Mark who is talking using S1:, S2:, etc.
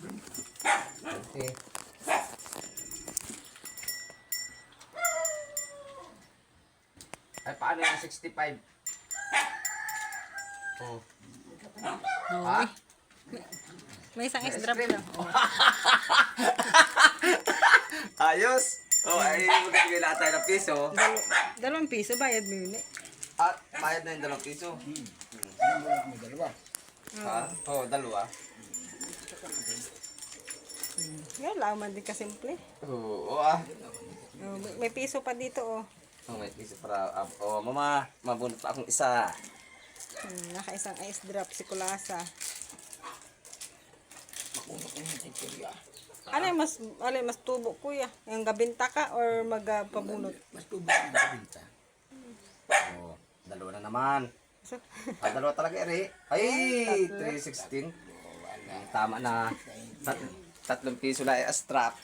S1: Okay. Ay, paano yung 65? Oh.
S2: Oh,
S1: Ha?
S2: may isang
S1: May
S2: S-drop
S1: ice cream.
S2: lang. Oh.
S1: Ayos! Oh, ay magbibigay lahat tayo ng piso.
S2: Dalawang piso, bayad mo yun eh.
S1: At bayad na yung 2 piso.
S3: May dalawa.
S1: Ha? Oo, 2.
S2: Yan lang man din kasimple.
S1: Oo, ah.
S2: Oh, may piso pa dito oh.
S1: Oh, may piso para... oh, mama, mabunot pa akong isa.
S2: Naka-isang ice drop si Kulasa.
S3: Makunok ko yung tequila.
S2: Ano yung mas tubo kuya? Yung gabinta ka or magpabunot?
S3: Mas tubig ang nabinta.
S1: Oh, 2 na naman.
S2: So,
S1: 2 talaga, ere. Ay, 316. Tama na. 3 piso na strap.